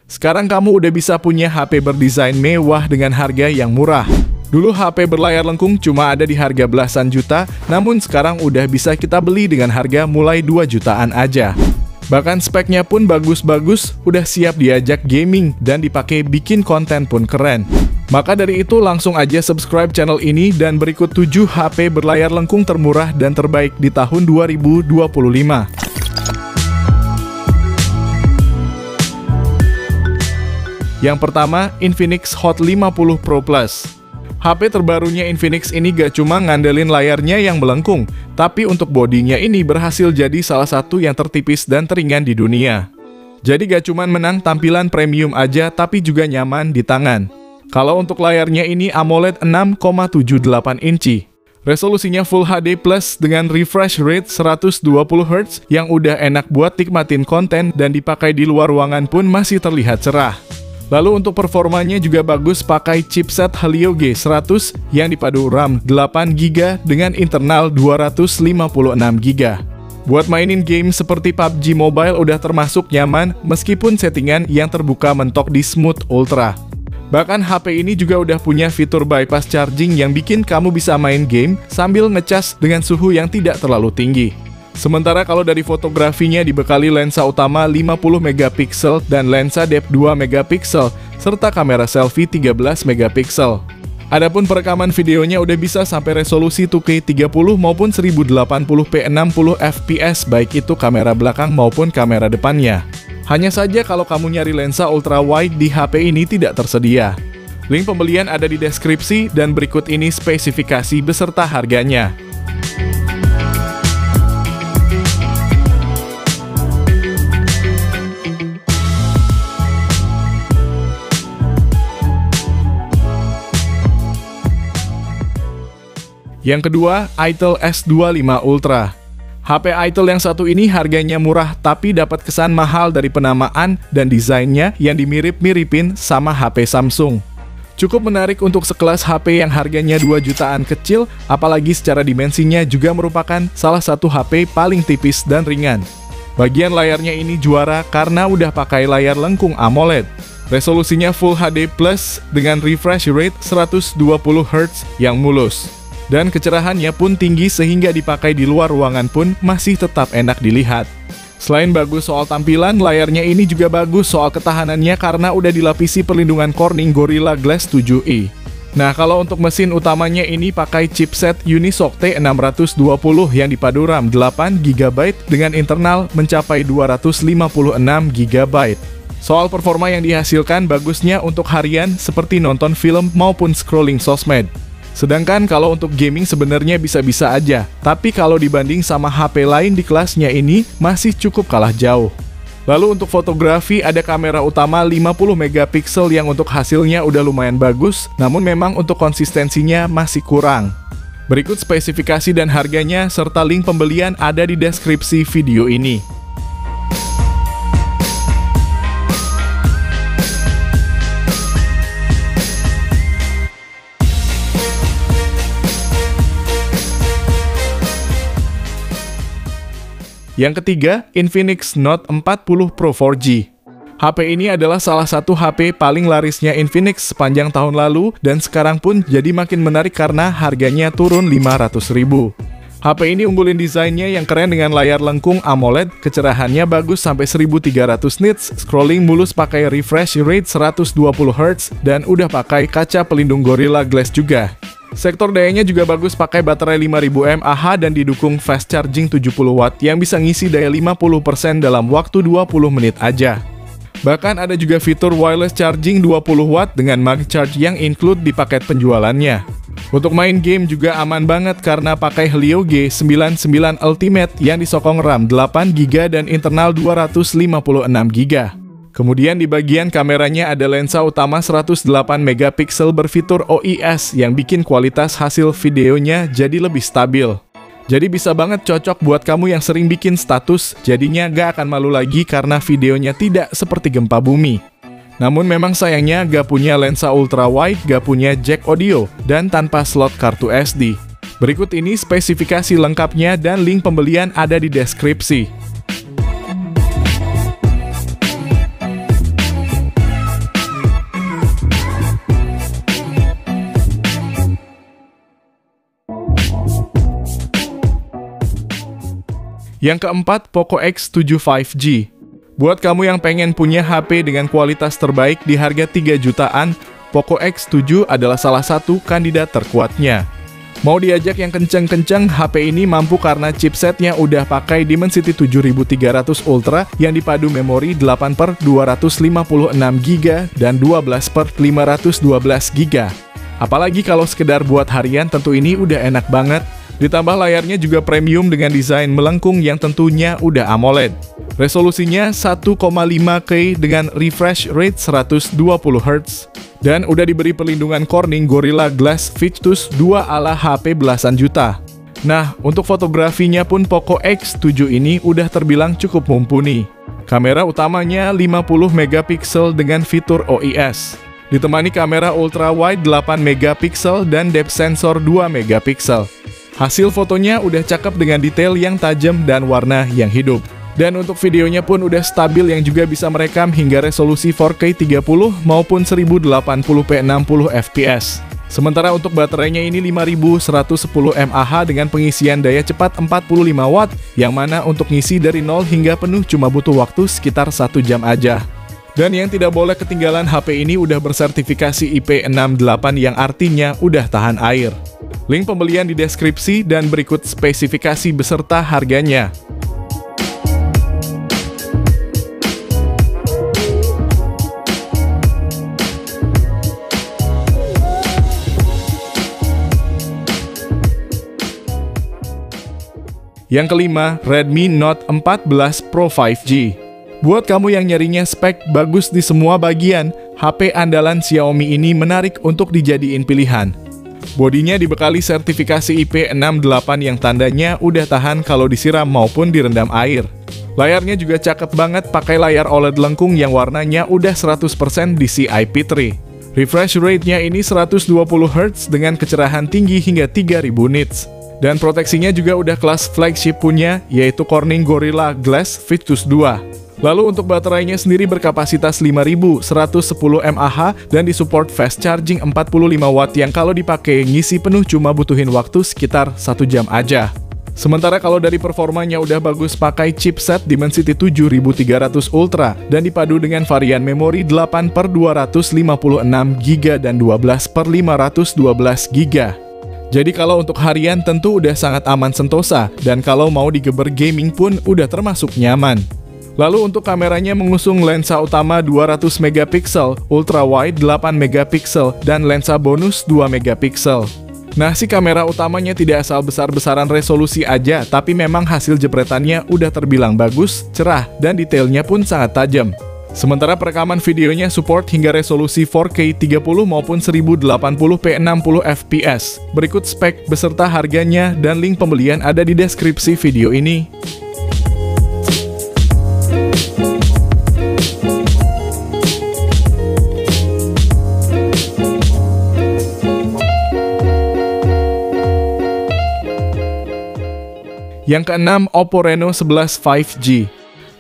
Sekarang kamu udah bisa punya HP berdesain mewah dengan harga yang murah. Dulu HP berlayar lengkung cuma ada di harga belasan juta, namun sekarang udah bisa kita beli dengan harga mulai 2 jutaan aja. Bahkan speknya pun bagus-bagus, udah siap diajak gaming dan dipakai bikin konten pun keren. Maka dari itu langsung aja subscribe channel ini dan berikut 7 HP berlayar lengkung termurah dan terbaik di tahun 2025. Yang pertama, Infinix Hot 50 Pro Plus. HP terbarunya Infinix ini gak cuma ngandelin layarnya yang melengkung, tapi untuk bodinya ini berhasil jadi salah satu yang tertipis dan teringan di dunia. Jadi gak cuma menang tampilan premium aja, tapi juga nyaman di tangan. Kalau untuk layarnya ini AMOLED 6,78 inci. Resolusinya Full HD Plus dengan refresh rate 120Hz yang udah enak buat nikmatin konten dan dipakai di luar ruangan pun masih terlihat cerah. Lalu untuk performanya juga bagus pakai chipset Helio G100 yang dipadu RAM 8GB dengan internal 256GB. Buat mainin game seperti PUBG Mobile udah termasuk nyaman meskipun settingan yang terbuka mentok di Smooth Ultra. Bahkan HP ini juga udah punya fitur bypass charging yang bikin kamu bisa main game sambil ngecas dengan suhu yang tidak terlalu tinggi. Sementara kalau dari fotografinya dibekali lensa utama 50MP dan lensa depth 2MP serta kamera selfie 13MP. Adapun perekaman videonya udah bisa sampai resolusi 2K 30 maupun 1080p 60fps baik itu kamera belakang maupun kamera depannya. Hanya saja kalau kamu nyari lensa ultra wide di HP ini tidak tersedia. Link pembelian ada di deskripsi dan berikut ini spesifikasi beserta harganya. Yang kedua, Itel S25 Ultra. HP Itel yang satu ini harganya murah tapi dapat kesan mahal dari penamaan dan desainnya yang dimirip-miripin sama HP Samsung. Cukup menarik untuk sekelas HP yang harganya 2 jutaan kecil, apalagi secara dimensinya juga merupakan salah satu HP paling tipis dan ringan. Bagian layarnya ini juara karena udah pakai layar lengkung AMOLED. Resolusinya Full HD Plus dengan refresh rate 120Hz yang mulus. Dan kecerahannya pun tinggi sehingga dipakai di luar ruangan pun masih tetap enak dilihat. Selain bagus soal tampilan, layarnya ini juga bagus soal ketahanannya karena udah dilapisi perlindungan Corning Gorilla Glass 7i. Nah, kalau untuk mesin utamanya ini pakai chipset Unisoc T620 yang dipadu RAM 8GB dengan internal mencapai 256GB. Soal performa yang dihasilkan bagusnya untuk harian seperti nonton film maupun scrolling sosmed. Sedangkan kalau untuk gaming sebenarnya bisa-bisa aja, tapi kalau dibanding sama HP lain di kelasnya ini masih cukup kalah jauh. Lalu untuk fotografi ada kamera utama 50MP yang untuk hasilnya udah lumayan bagus, namun memang untuk konsistensinya masih kurang. Berikut spesifikasi dan harganya serta link pembelian ada di deskripsi video ini. Yang ketiga, Infinix Note 40 Pro 4G. HP ini adalah salah satu HP paling larisnya Infinix sepanjang tahun lalu dan sekarang pun jadi makin menarik karena harganya turun 500.000. HP ini unggulin desainnya yang keren dengan layar lengkung AMOLED, kecerahannya bagus sampai 1300 nits, scrolling mulus pakai refresh rate 120Hz dan udah pakai kaca pelindung Gorilla Glass juga. Sektor dayanya juga bagus pakai baterai 5000 mAh dan didukung fast charging 70W yang bisa ngisi daya 50% dalam waktu 20 menit aja. Bahkan ada juga fitur wireless charging 20W dengan MagCharge yang include di paket penjualannya. Untuk main game juga aman banget karena pakai Helio G99 Ultimate yang disokong RAM 8GB dan internal 256GB. Kemudian di bagian kameranya ada lensa utama 108MP berfitur OIS yang bikin kualitas hasil videonya jadi lebih stabil. Jadi bisa banget cocok buat kamu yang sering bikin status, jadinya gak akan malu lagi karena videonya tidak seperti gempa bumi. Namun memang sayangnya gak punya lensa ultra wide, gak punya jack audio, dan tanpa slot kartu SD. Berikut ini spesifikasi lengkapnya dan link pembelian ada di deskripsi. Yang keempat, Poco X7 5G. Buat kamu yang pengen punya HP dengan kualitas terbaik di harga 3 jutaan, Poco X7 adalah salah satu kandidat terkuatnya. Mau diajak yang kenceng-kenceng, HP ini mampu karena chipsetnya udah pakai Dimensity 7300 Ultra yang dipadu memori 8/256GB dan 12/512GB. Apalagi kalau sekedar buat harian, tentu ini udah enak banget. Ditambah layarnya juga premium dengan desain melengkung yang tentunya udah AMOLED. Resolusinya 1,5K dengan refresh rate 120Hz. Dan udah diberi perlindungan Corning Gorilla Glass Victus 2 ala HP belasan juta. Nah, untuk fotografinya pun Poco X7 ini udah terbilang cukup mumpuni. Kamera utamanya 50 megapiksel dengan fitur OIS. Ditemani kamera ultra wide 8 megapiksel dan depth sensor 2 megapiksel. Hasil fotonya udah cakep dengan detail yang tajam dan warna yang hidup. Dan untuk videonya pun udah stabil yang juga bisa merekam hingga resolusi 4K 30 maupun 1080p 60 fps. Sementara untuk baterainya ini 5110 mAh dengan pengisian daya cepat 45 watt, yang mana untuk ngisi dari 0 hingga penuh cuma butuh waktu sekitar 1 jam aja. Dan yang tidak boleh ketinggalan, HP ini udah bersertifikasi IP68 yang artinya udah tahan air. Link pembelian di deskripsi dan berikut spesifikasi beserta harganya. Yang kelima, Redmi Note 14 Pro 5G. Buat kamu yang nyarinya spek bagus di semua bagian, HP andalan Xiaomi ini menarik untuk dijadiin pilihan. Bodinya dibekali sertifikasi IP68 yang tandanya udah tahan kalau disiram maupun direndam air. Layarnya juga cakep banget pakai layar OLED lengkung yang warnanya udah 100% DCI-P3. Refresh rate-nya ini 120Hz dengan kecerahan tinggi hingga 3000 nits. Dan proteksinya juga udah kelas flagship punya, yaitu Corning Gorilla Glass Victus 2. Lalu untuk baterainya sendiri berkapasitas 5110 mAh dan disupport fast charging 45 watt yang kalau dipakai ngisi penuh cuma butuhin waktu sekitar 1 jam aja. Sementara kalau dari performanya udah bagus pakai chipset Dimensity 7300 Ultra dan dipadu dengan varian memori 8/256GB dan 12/512GB. Jadi kalau untuk harian tentu udah sangat aman sentosa, dan kalau mau digeber gaming pun udah termasuk nyaman. Lalu untuk kameranya mengusung lensa utama 200 megapiksel, ultra wide 8 megapiksel, dan lensa bonus 2 megapiksel. Nah, si kamera utamanya tidak asal besar-besaran resolusi aja, tapi memang hasil jepretannya udah terbilang bagus, cerah, dan detailnya pun sangat tajam. Sementara perekaman videonya support hingga resolusi 4K 30 maupun 1080p 60 fps. Berikut spek beserta harganya dan link pembelian ada di deskripsi video ini. Yang keenam, Oppo Reno 11 5G.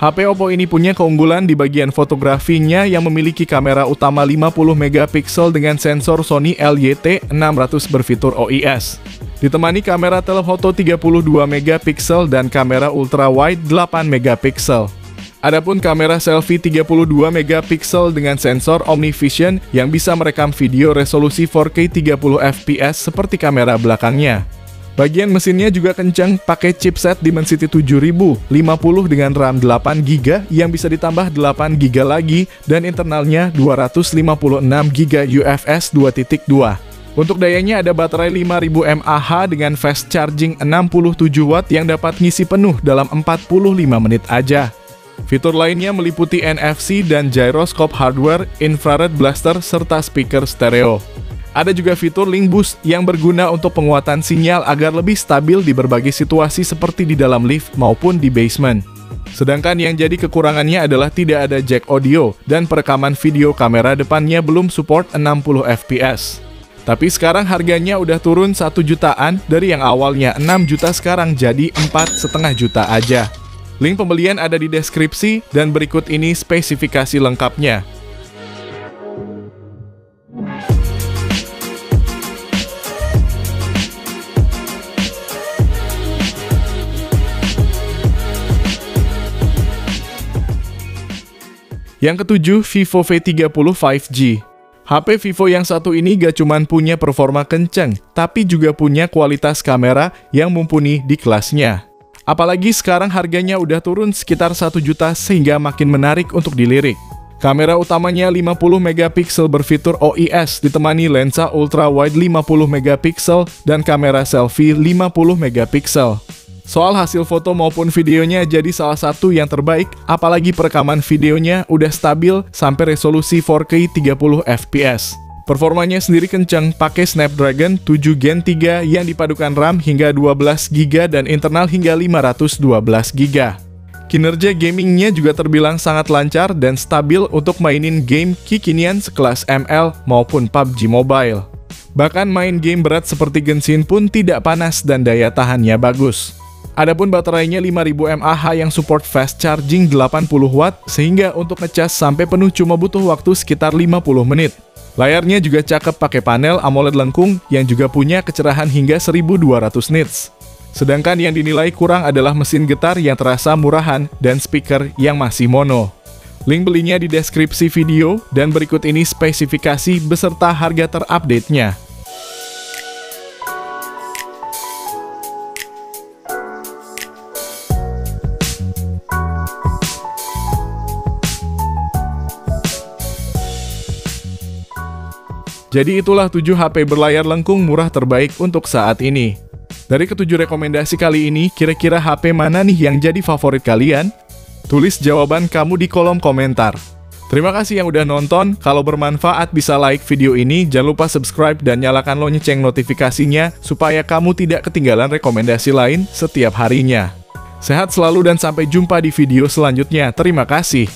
HP Oppo ini punya keunggulan di bagian fotografinya yang memiliki kamera utama 50 megapiksel dengan sensor Sony LYT600 berfitur OIS. Ditemani kamera telefoto 32 megapiksel dan kamera ultra wide 8 megapiksel. Adapun kamera selfie 32 megapiksel dengan sensor OmniVision yang bisa merekam video resolusi 4K 30 fps seperti kamera belakangnya. Bagian mesinnya juga kencang, pakai chipset Dimensity 7050 dengan RAM 8GB yang bisa ditambah 8GB lagi dan internalnya 256GB UFS 2.2. Untuk dayanya ada baterai 5000 mAh dengan fast charging 67 watt yang dapat ngisi penuh dalam 45 menit aja. Fitur lainnya meliputi NFC dan gyroscope hardware, infrared blaster, serta speaker stereo. Ada juga fitur Link Boost yang berguna untuk penguatan sinyal agar lebih stabil di berbagai situasi seperti di dalam lift maupun di basement. Sedangkan yang jadi kekurangannya adalah tidak ada jack audio dan perekaman video kamera depannya belum support 60 fps. Tapi sekarang harganya udah turun 1 jutaan dari yang awalnya 6 juta sekarang jadi 4,5 juta aja. Link pembelian ada di deskripsi dan berikut ini spesifikasi lengkapnya. Yang ketujuh, Vivo V30 5G. HP Vivo yang satu ini gak cuman punya performa kenceng, tapi juga punya kualitas kamera yang mumpuni di kelasnya. Apalagi sekarang harganya udah turun sekitar 1 juta sehingga makin menarik untuk dilirik. Kamera utamanya 50 megapiksel berfitur OIS ditemani lensa ultra wide 50 megapiksel dan kamera selfie 50 megapiksel. Soal hasil foto maupun videonya jadi salah satu yang terbaik, apalagi perekaman videonya udah stabil sampai resolusi 4K 30 fps. Performanya sendiri kencang, pakai Snapdragon 7 Gen 3 yang dipadukan RAM hingga 12GB dan internal hingga 512GB. Kinerja gamingnya juga terbilang sangat lancar dan stabil untuk mainin game kekinian sekelas ML maupun PUBG Mobile. Bahkan main game berat seperti Genshin pun tidak panas dan daya tahannya bagus. Adapun baterainya 5000 mAh yang support fast charging 80W sehingga untuk ngecas sampai penuh cuma butuh waktu sekitar 50 menit. Layarnya juga cakep pakai panel AMOLED lengkung yang juga punya kecerahan hingga 1200 nits. Sedangkan yang dinilai kurang adalah mesin getar yang terasa murahan dan speaker yang masih mono. Link belinya di deskripsi video dan berikut ini spesifikasi beserta harga terupdate-nya. Jadi itulah 7 HP berlayar lengkung murah terbaik untuk saat ini. Dari ke-7 rekomendasi kali ini, kira-kira HP mana nih yang jadi favorit kalian? Tulis jawaban kamu di kolom komentar. Terima kasih yang udah nonton, kalau bermanfaat bisa like video ini, jangan lupa subscribe dan nyalakan lonceng notifikasinya supaya kamu tidak ketinggalan rekomendasi lain setiap harinya. Sehat selalu dan sampai jumpa di video selanjutnya. Terima kasih.